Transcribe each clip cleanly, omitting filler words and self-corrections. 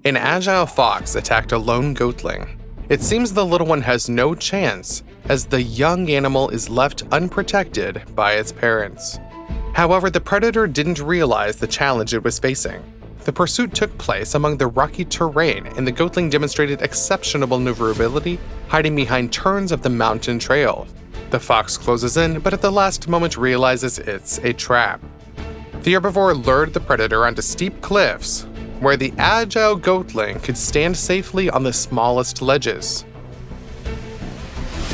An agile fox attacked a lone goatling. It seems the little one has no chance, as the young animal is left unprotected by its parents. However, the predator didn't realize the challenge it was facing. The pursuit took place among the rocky terrain, and the goatling demonstrated exceptional maneuverability, hiding behind turns of the mountain trail. The fox closes in, but at the last moment realizes it's a trap. The herbivore lured the predator onto steep cliffs, where the agile goatling could stand safely on the smallest ledges.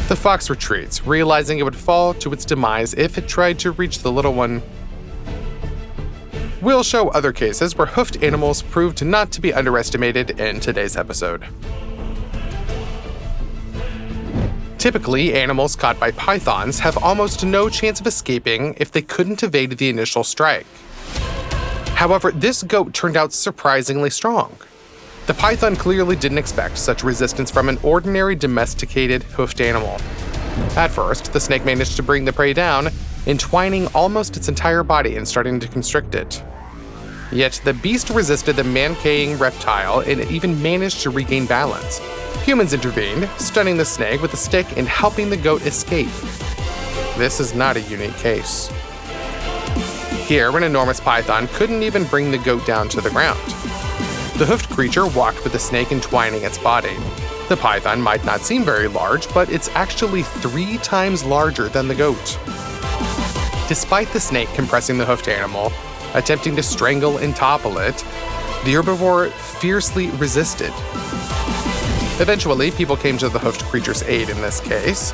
The fox retreats, realizing it would fall to its demise if it tried to reach the little one. We'll show other cases where hoofed animals proved not to be underestimated in today's episode. Typically, animals caught by pythons have almost no chance of escaping if they couldn't evade the initial strike. However, this goat turned out surprisingly strong. The python clearly didn't expect such resistance from an ordinary domesticated hoofed animal. At first, the snake managed to bring the prey down, entwining almost its entire body and starting to constrict it. Yet the beast resisted the man-carrying reptile and even managed to regain balance. Humans intervened, stunning the snake with a stick and helping the goat escape. This is not a unique case. Here, an enormous python couldn't even bring the goat down to the ground. The hoofed creature walked with the snake entwining its body. The python might not seem very large, but it's actually 3 times larger than the goat. Despite the snake compressing the hoofed animal, attempting to strangle and topple it, the herbivore fiercely resisted. Eventually, people came to the hoofed creature's aid in this case.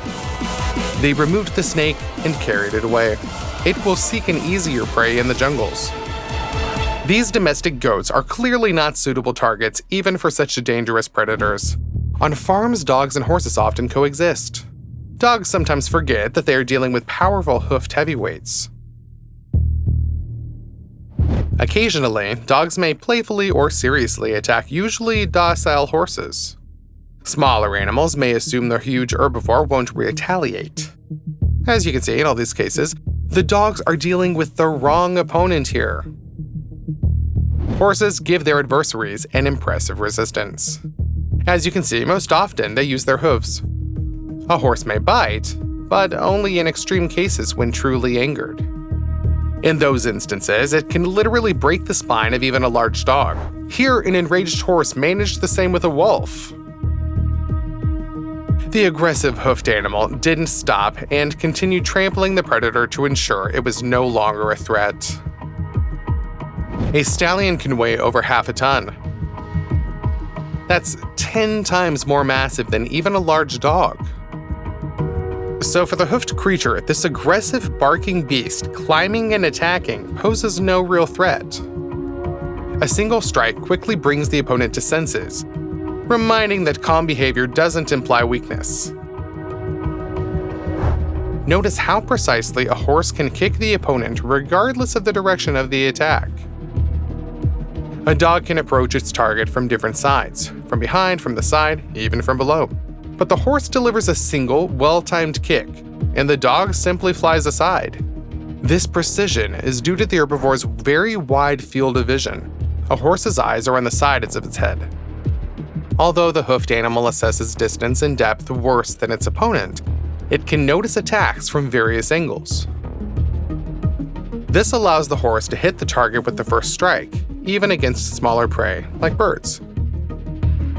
They removed the snake and carried it away. It will seek an easier prey in the jungles. These domestic goats are clearly not suitable targets even for such dangerous predators. On farms, dogs and horses often coexist. Dogs sometimes forget that they are dealing with powerful hoofed heavyweights. Occasionally, dogs may playfully or seriously attack usually docile horses. Smaller animals may assume their huge herbivore won't retaliate. As you can see in all these cases, the dogs are dealing with the wrong opponent here. Horses give their adversaries an impressive resistance. As you can see, most often they use their hooves. A horse may bite, but only in extreme cases when truly angered. In those instances, it can literally break the spine of even a large dog. Here, an enraged horse managed the same with a wolf. The aggressive hoofed animal didn't stop and continued trampling the predator to ensure it was no longer a threat. A stallion can weigh over half a ton. That's 10 times more massive than even a large dog. So for the hoofed creature, this aggressive barking beast climbing and attacking poses no real threat. A single strike quickly brings the opponent to senses, reminding that calm behavior doesn't imply weakness. Notice how precisely a horse can kick the opponent regardless of the direction of the attack. A dog can approach its target from different sides, from behind, from the side, even from below. But the horse delivers a single, well-timed kick, and the dog simply flies aside. This precision is due to the herbivore's very wide field of vision. A horse's eyes are on the sides of its head. Although the hoofed animal assesses distance and depth worse than its opponent, it can notice attacks from various angles. This allows the horse to hit the target with the first strike, even against smaller prey, like birds.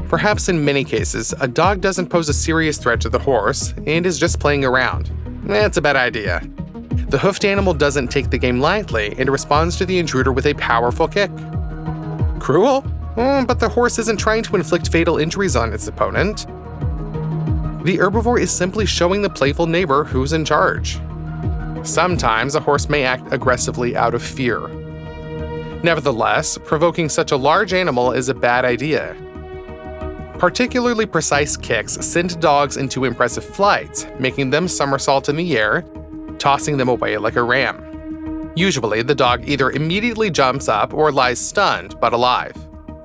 Perhaps in many cases, a dog doesn't pose a serious threat to the horse and is just playing around. That's a bad idea. The hoofed animal doesn't take the game lightly and responds to the intruder with a powerful kick. Cruel? But the horse isn't trying to inflict fatal injuries on its opponent. The herbivore is simply showing the playful neighbor who's in charge. Sometimes a horse may act aggressively out of fear. Nevertheless, provoking such a large animal is a bad idea. Particularly precise kicks send dogs into impressive flights, making them somersault in the air, tossing them away like a ram. Usually, the dog either immediately jumps up or lies stunned but alive.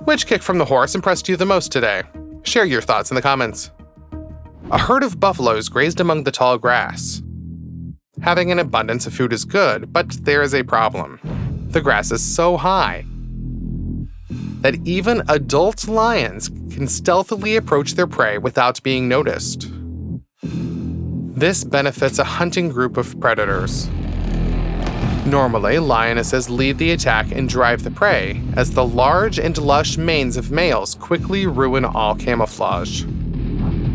Which kick from the horse impressed you the most today? Share your thoughts in the comments. A herd of buffaloes grazed among the tall grass. Having an abundance of food is good, but there is a problem. The grass is so high. that even adult lions can stealthily approach their prey without being noticed. This benefits a hunting group of predators. Normally, lionesses lead the attack and drive the prey, as the large and lush manes of males quickly ruin all camouflage.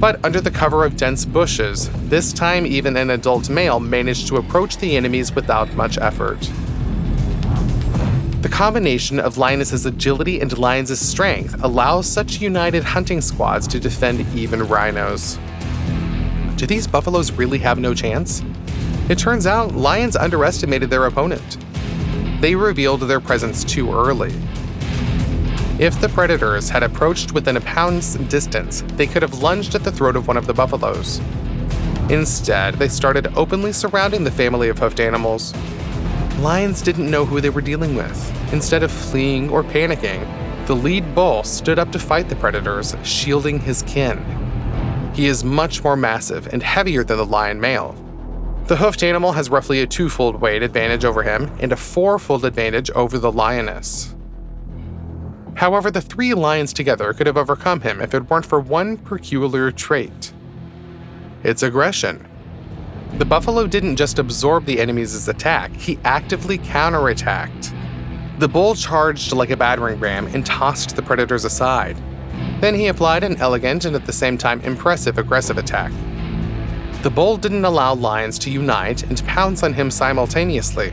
But under the cover of dense bushes, this time even an adult male managed to approach the enemies without much effort. The combination of lioness' agility and lions' strength allows such united hunting squads to defend even rhinos. Do these buffaloes really have no chance? It turns out lions underestimated their opponent. They revealed their presence too early. If the predators had approached within a pound's distance, they could have lunged at the throat of one of the buffaloes. Instead, they started openly surrounding the family of hoofed animals. Lions didn't know who they were dealing with. Instead of fleeing or panicking, the lead bull stood up to fight the predators, shielding his kin. He is much more massive and heavier than the lion male. The hoofed animal has roughly a 2-fold weight advantage over him and a 4-fold advantage over the lioness. However, the 3 lions together could have overcome him if it weren't for one peculiar trait: its aggression. The buffalo didn't just absorb the enemy's attack, he actively counterattacked. The bull charged like a battering ram and tossed the predators aside. Then he applied an elegant and at the same time impressive aggressive attack. The bull didn't allow lions to unite and pounce on him simultaneously.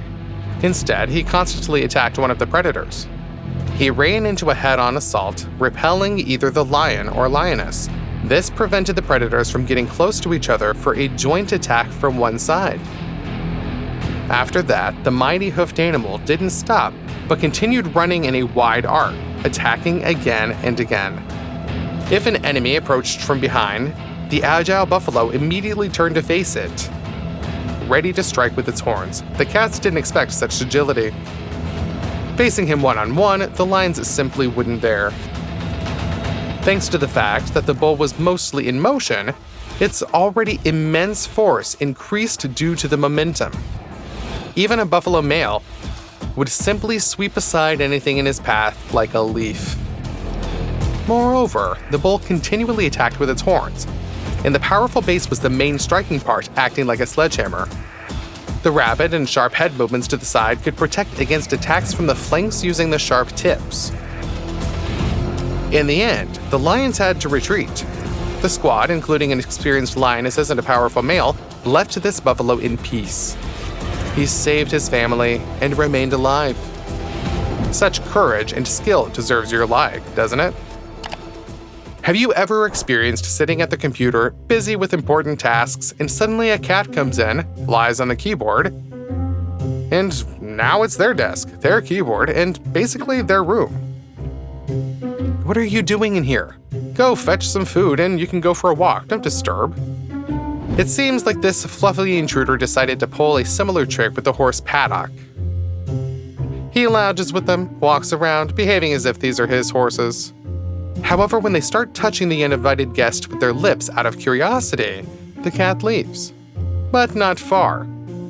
Instead, he constantly attacked one of the predators. He ran into a head-on assault, repelling either the lion or lioness. This prevented the predators from getting close to each other for a joint attack from one side. After that, the mighty hoofed animal didn't stop, but continued running in a wide arc, attacking again and again. If an enemy approached from behind, the agile buffalo immediately turned to face it, ready to strike with its horns. The cats didn't expect such agility. Facing him one-on-one, the lions simply wouldn't dare. Thanks to the fact that the bull was mostly in motion, its already immense force increased due to the momentum. Even a buffalo male would simply sweep aside anything in his path like a leaf. Moreover, the bull continually attacked with its horns, and the powerful base was the main striking part, acting like a sledgehammer. The rapid and sharp head movements to the side could protect against attacks from the flanks using the sharp tips. In the end, the lions had to retreat. The squad, including an experienced lioness and a powerful male, left this buffalo in peace. He saved his family and remained alive. Such courage and skill deserves your like, doesn't it? Have you ever experienced sitting at the computer, busy with important tasks, and suddenly a cat comes in, lies on the keyboard, and now it's their desk, their keyboard, and basically their room? What are you doing in here? Go fetch some food and you can go for a walk, don't disturb. It seems like this fluffy intruder decided to pull a similar trick with the horse Paddock. He lounges with them, walks around, behaving as if these are his horses. However, when they start touching the uninvited guest with their lips out of curiosity, the cat leaves. But not far.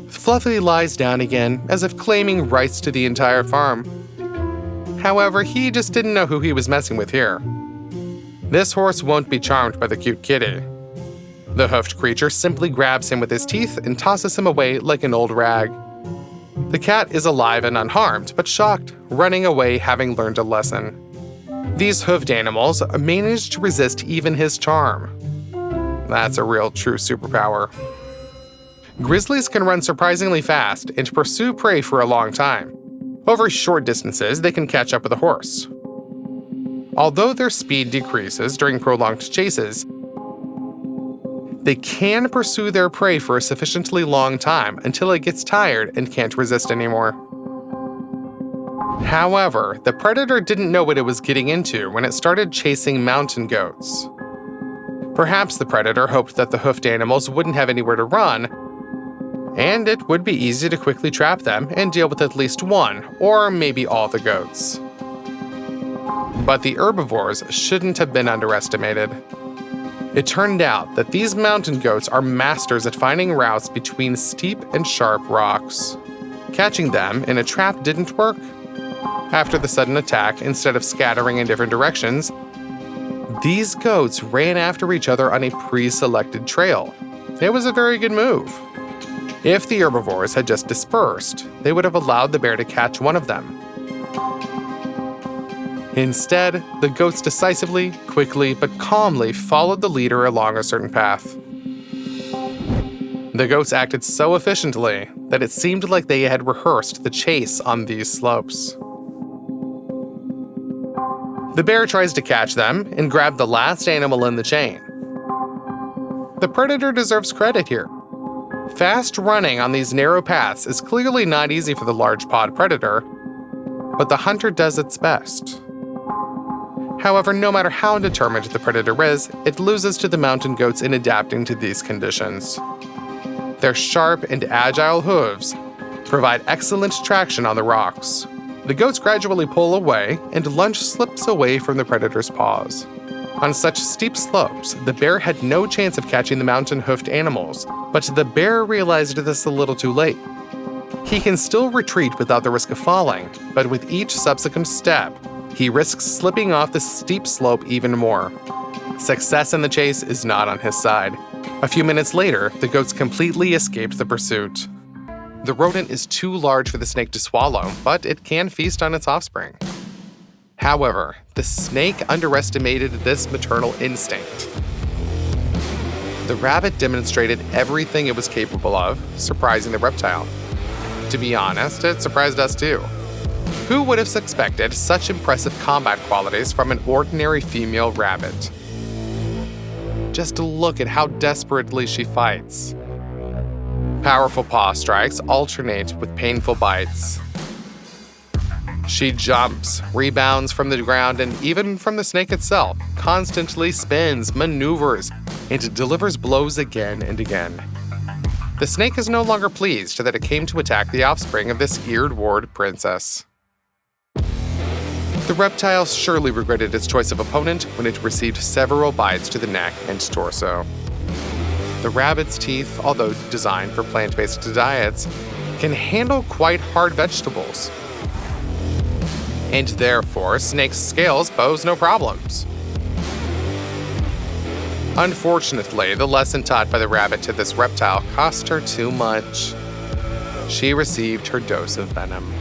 Fluffy lies down again, as if claiming rights to the entire farm. However, he just didn't know who he was messing with here. This horse won't be charmed by the cute kitty. The hoofed creature simply grabs him with his teeth and tosses him away like an old rag. The cat is alive and unharmed, but shocked, running away having learned a lesson. These hoofed animals managed to resist even his charm. That's a real true superpower. Grizzlies can run surprisingly fast and pursue prey for a long time. Over short distances, they can catch up with a horse. Although their speed decreases during prolonged chases, they can pursue their prey for a sufficiently long time until it gets tired and can't resist anymore. However, the predator didn't know what it was getting into when it started chasing mountain goats. Perhaps the predator hoped that the hoofed animals wouldn't have anywhere to run, and it would be easy to quickly trap them and deal with at least one, or maybe all the goats. But the herbivores shouldn't have been underestimated. It turned out that these mountain goats are masters at finding routes between steep and sharp rocks. Catching them in a trap didn't work. After the sudden attack, instead of scattering in different directions, these goats ran after each other on a pre-selected trail. It was a very good move. If the herbivores had just dispersed, they would have allowed the bear to catch one of them. Instead, the goats decisively, quickly, but calmly followed the leader along a certain path. The goats acted so efficiently that it seemed like they had rehearsed the chase on these slopes. The bear tries to catch them and grab the last animal in the chain. The predator deserves credit here. Fast running on these narrow paths is clearly not easy for the large pawed predator, but the hunter does its best. However, no matter how determined the predator is, it loses to the mountain goats in adapting to these conditions. Their sharp and agile hooves provide excellent traction on the rocks. The goats gradually pull away, and lunch slips away from the predator's paws. On such steep slopes, the bear had no chance of catching the mountain-hoofed animals, but the bear realized this a little too late. He can still retreat without the risk of falling, but with each subsequent step, he risks slipping off the steep slope even more. Success in the chase is not on his side. A few minutes later, the goats completely escaped the pursuit. The rodent is too large for the snake to swallow, but it can feast on its offspring. However, the snake underestimated this maternal instinct. The rabbit demonstrated everything it was capable of, surprising the reptile. To be honest, it surprised us too. Who would have suspected such impressive combat qualities from an ordinary female rabbit? Just look at how desperately she fights. Powerful paw strikes alternate with painful bites. She jumps, rebounds from the ground, and even from the snake itself, constantly spins, maneuvers, and delivers blows again and again. The snake is no longer pleased that it came to attack the offspring of this eared ward princess. The reptile surely regretted its choice of opponent when it received several bites to the neck and torso. The rabbit's teeth, although designed for plant-based diets, can handle quite hard vegetables. And therefore, snake's scales pose no problems. Unfortunately, the lesson taught by the rabbit to this reptile cost her too much. She received her dose of venom.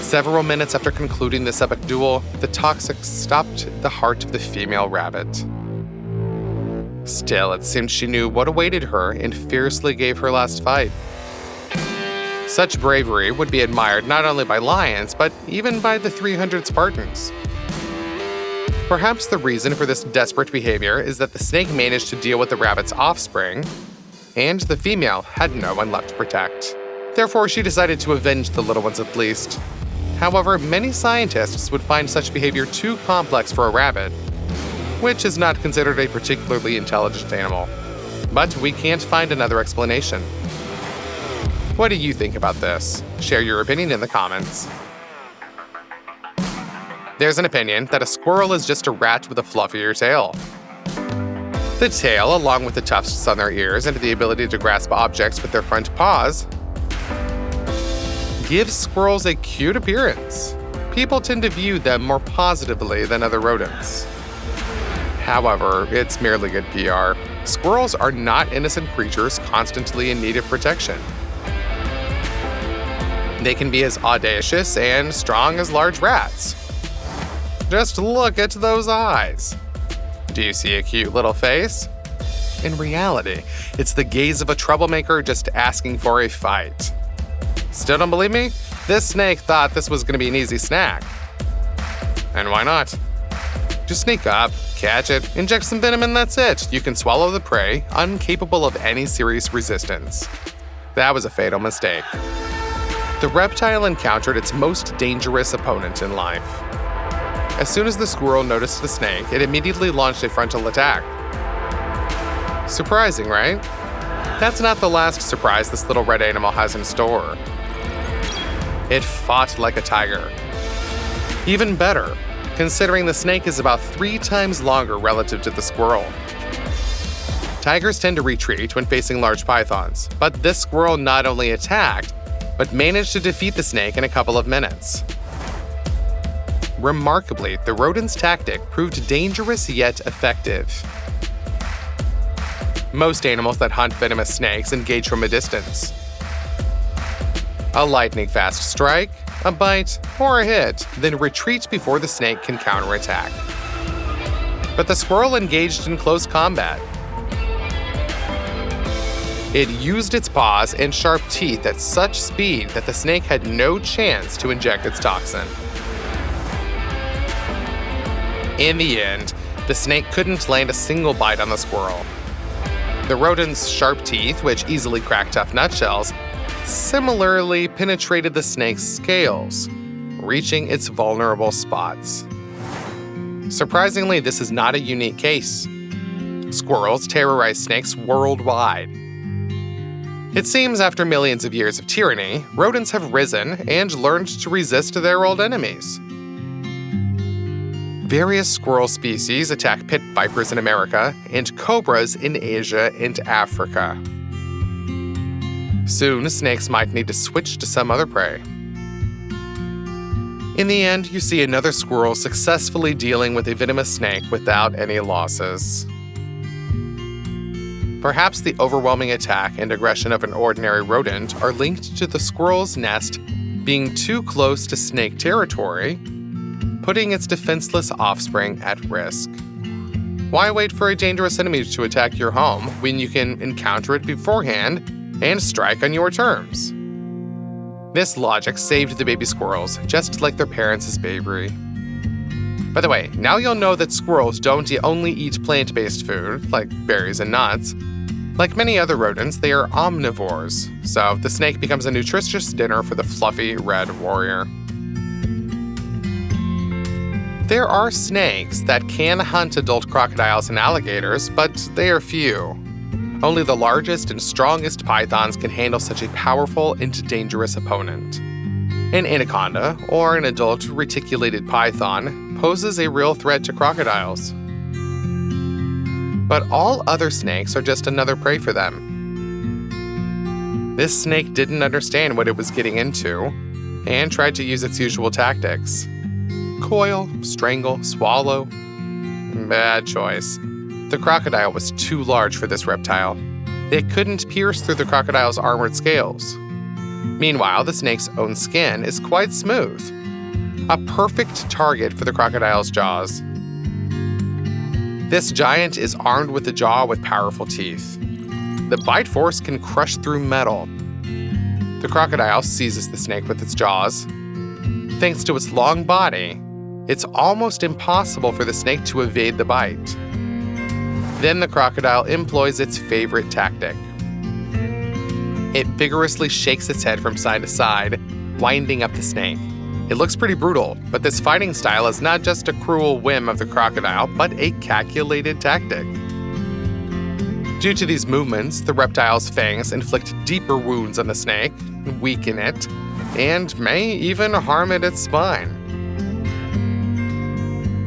Several minutes after concluding this epic duel, the toxic stopped the heart of the female rabbit. Still, it seemed she knew what awaited her and fiercely gave her last fight. Such bravery would be admired not only by lions, but even by the 300 Spartans. Perhaps the reason for this desperate behavior is that the snake managed to deal with the rabbit's offspring, and the female had no one left to protect. Therefore, she decided to avenge the little ones at least. However, many scientists would find such behavior too complex for a rabbit, which is not considered a particularly intelligent animal. But we can't find another explanation. What do you think about this? Share your opinion in the comments. There's an opinion that a squirrel is just a rat with a fluffier tail. The tail, along with the tufts on their ears and the ability to grasp objects with their front paws, gives squirrels a cute appearance. People tend to view them more positively than other rodents. However, it's merely good PR. Squirrels are not innocent creatures constantly in need of protection. They can be as audacious and strong as large rats. Just look at those eyes. Do you see a cute little face? In reality, it's the gaze of a troublemaker just asking for a fight. Still don't believe me? This snake thought this was going to be an easy snack. And why not? Just sneak up, catch it, inject some venom, and that's it. You can swallow the prey, incapable of any serious resistance. That was a fatal mistake. The reptile encountered its most dangerous opponent in life. As soon as the squirrel noticed the snake, it immediately launched a frontal attack. Surprising, right? That's not the last surprise this little red animal has in store. It fought like a tiger. Even better, considering the snake is about 3 times longer relative to the squirrel. Tigers tend to retreat when facing large pythons, but this squirrel not only attacked, but managed to defeat the snake in a couple of minutes. Remarkably, the rodent's tactic proved dangerous yet effective. Most animals that hunt venomous snakes engage from a distance. A lightning-fast strike, a bite, or a hit, then retreat before the snake can counterattack. But the squirrel engaged in close combat. It used its paws and sharp teeth at such speed that the snake had no chance to inject its toxin. In the end, the snake couldn't land a single bite on the squirrel. The rodent's sharp teeth, which easily cracked tough nutshells, similarly penetrated the snake's scales, reaching its vulnerable spots. Surprisingly, this is not a unique case. Squirrels terrorize snakes worldwide. It seems after millions of years of tyranny, rodents have risen and learned to resist their old enemies. Various squirrel species attack pit vipers in America and cobras in Asia and Africa. Soon, snakes might need to switch to some other prey. In the end, you see another squirrel successfully dealing with a venomous snake without any losses. Perhaps the overwhelming attack and aggression of an ordinary rodent are linked to the squirrel's nest being too close to snake territory, putting its defenseless offspring at risk. Why wait for a dangerous enemy to attack your home when you can encounter it beforehand and strike on your terms? This logic saved the baby squirrels, just like their parents' baby. By the way, now you'll know that squirrels don't only eat plant-based food, like berries and nuts. Like many other rodents, they are omnivores, so the snake becomes a nutritious dinner for the fluffy red warrior. There are snakes that can hunt adult crocodiles and alligators, but they are few. Only the largest and strongest pythons can handle such a powerful and dangerous opponent. An anaconda, or an adult reticulated python, poses a real threat to crocodiles. But all other snakes are just another prey for them. This snake didn't understand what it was getting into, and tried to use its usual tactics. Coil, strangle, swallow. Bad choice. The crocodile was too large for this reptile. It couldn't pierce through the crocodile's armored scales. Meanwhile, the snake's own skin is quite smooth, a perfect target for the crocodile's jaws. This giant is armed with a jaw with powerful teeth. The bite force can crush through metal. The crocodile seizes the snake with its jaws. Thanks to its long body, it's almost impossible for the snake to evade the bite. Then the crocodile employs its favorite tactic. It vigorously shakes its head from side to side, winding up the snake. It looks pretty brutal, but this fighting style is not just a cruel whim of the crocodile, but a calculated tactic. Due to these movements, the reptile's fangs inflict deeper wounds on the snake, weaken it, and may even harm its spine.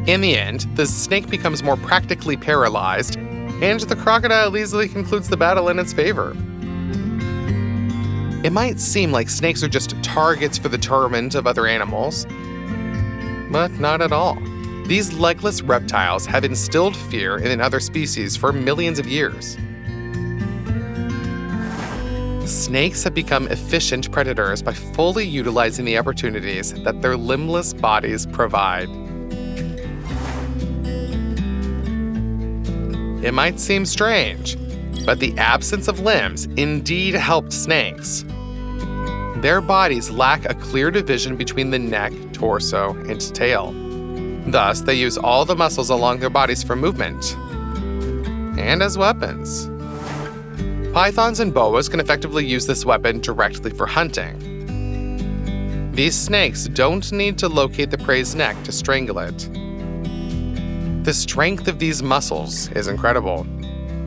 In the end, the snake becomes more practically paralyzed, and the crocodile easily concludes the battle in its favor. It might seem like snakes are just targets for the torment of other animals, but not at all. These legless reptiles have instilled fear in other species for millions of years. Snakes have become efficient predators by fully utilizing the opportunities that their limbless bodies provide. It might seem strange, but the absence of limbs indeed helped snakes. Their bodies lack a clear division between the neck, torso, and tail. Thus, they use all the muscles along their bodies for movement and as weapons. Pythons and boas can effectively use this weapon directly for hunting. These snakes don't need to locate the prey's neck to strangle it. The strength of these muscles is incredible,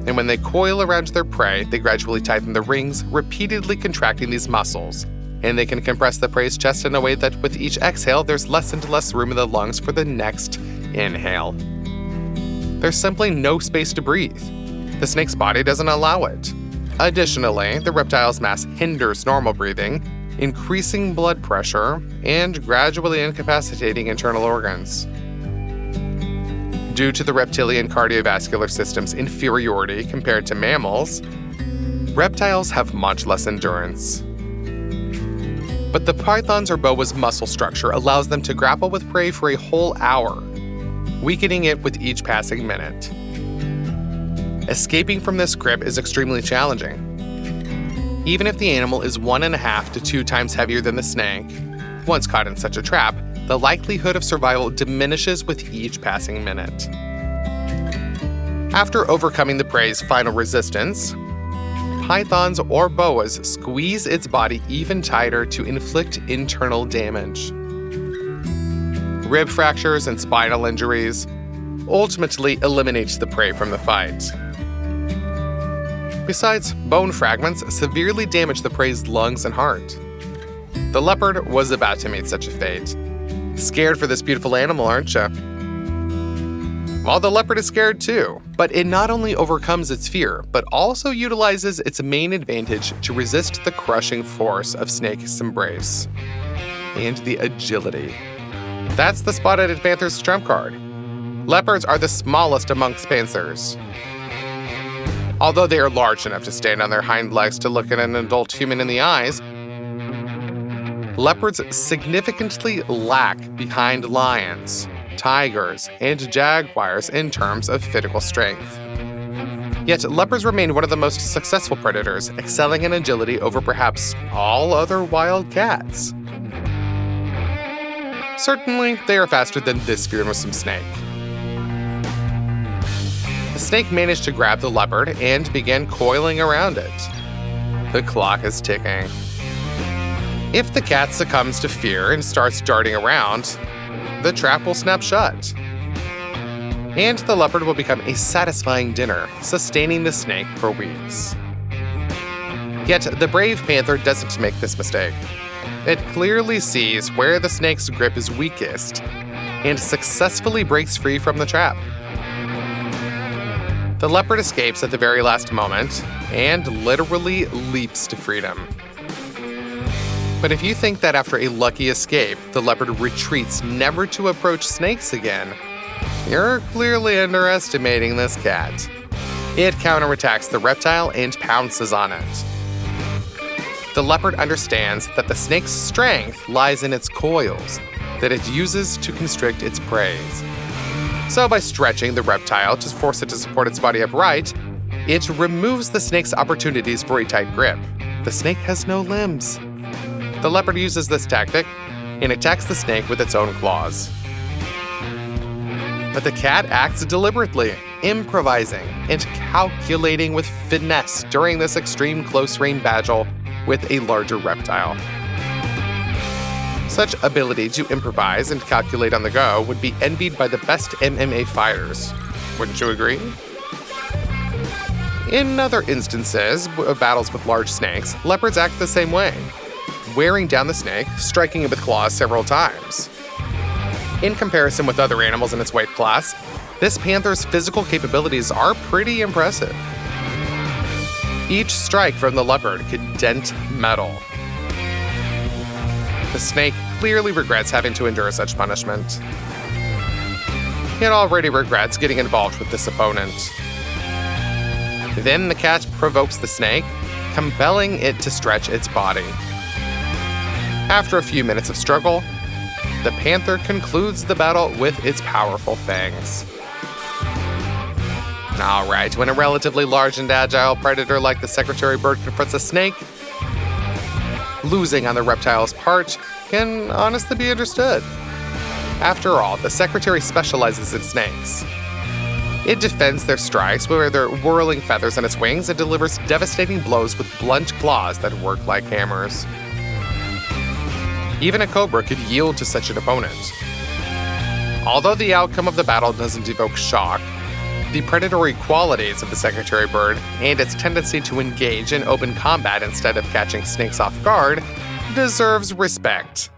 and when they coil around their prey, they gradually tighten the rings, repeatedly contracting these muscles, and they can compress the prey's chest in a way that with each exhale, there's less and less room in the lungs for the next inhale. There's simply no space to breathe. The snake's body doesn't allow it. Additionally, the reptile's mass hinders normal breathing, increasing blood pressure and gradually incapacitating internal organs. Due to the reptilian cardiovascular system's inferiority compared to mammals, reptiles have much less endurance. But the python's or boa's muscle structure allows them to grapple with prey for a whole hour, weakening it with each passing minute. Escaping from this grip is extremely challenging. Even if the animal is 1.5 to 2 times heavier than the snake, once caught in such a trap, the likelihood of survival diminishes with each passing minute. After overcoming the prey's final resistance, pythons or boas squeeze its body even tighter to inflict internal damage. Rib fractures and spinal injuries ultimately eliminate the prey from the fight. Besides, bone fragments severely damage the prey's lungs and heart. The leopard was about to meet such a fate. Scared for this beautiful animal, aren't you? Well, the leopard is scared too, but it not only overcomes its fear, but also utilizes its main advantage to resist the crushing force of snake's embrace. And the agility. That's the spotted panther's trump card. Leopards are the smallest amongst panthers. Although they are large enough to stand on their hind legs to look at an adult human in the eyes, leopards significantly lag behind lions, tigers, and jaguars in terms of physical strength. Yet leopards remain one of the most successful predators, excelling in agility over perhaps all other wild cats. Certainly, they are faster than this fearsome snake. The snake managed to grab the leopard and began coiling around it. The clock is ticking. If the cat succumbs to fear and starts darting around, the trap will snap shut. And the leopard will become a satisfying dinner, sustaining the snake for weeks. Yet the brave panther doesn't make this mistake. It clearly sees where the snake's grip is weakest and successfully breaks free from the trap. The leopard escapes at the very last moment and literally leaps to freedom. But if you think that after a lucky escape, the leopard retreats never to approach snakes again, you're clearly underestimating this cat. It counterattacks the reptile and pounces on it. The leopard understands that the snake's strength lies in its coils that it uses to constrict its prey. So by stretching the reptile to force it to support its body upright, it removes the snake's opportunities for a tight grip. The snake has no limbs. The leopard uses this tactic and attacks the snake with its own claws. But the cat acts deliberately, improvising and calculating with finesse during this extreme close-range battle with a larger reptile. Such ability to improvise and calculate on the go would be envied by the best MMA fighters. Wouldn't you agree? In other instances of battles with large snakes, leopards act the same way, wearing down the snake, striking it with claws several times. In comparison with other animals in its weight class, this panther's physical capabilities are pretty impressive. Each strike from the leopard could dent metal. The snake clearly regrets having to endure such punishment. It already regrets getting involved with this opponent. Then the cat provokes the snake, compelling it to stretch its body. After a few minutes of struggle, the panther concludes the battle with its powerful fangs. All right, when a relatively large and agile predator like the secretary bird confronts a snake, losing on the reptile's part can honestly be understood. After all, the secretary specializes in snakes. It defends their strikes with their whirling feathers on its wings and delivers devastating blows with blunt claws that work like hammers. Even a cobra could yield to such an opponent. Although the outcome of the battle doesn't evoke shock, the predatory qualities of the secretary bird and its tendency to engage in open combat instead of catching snakes off guard deserves respect.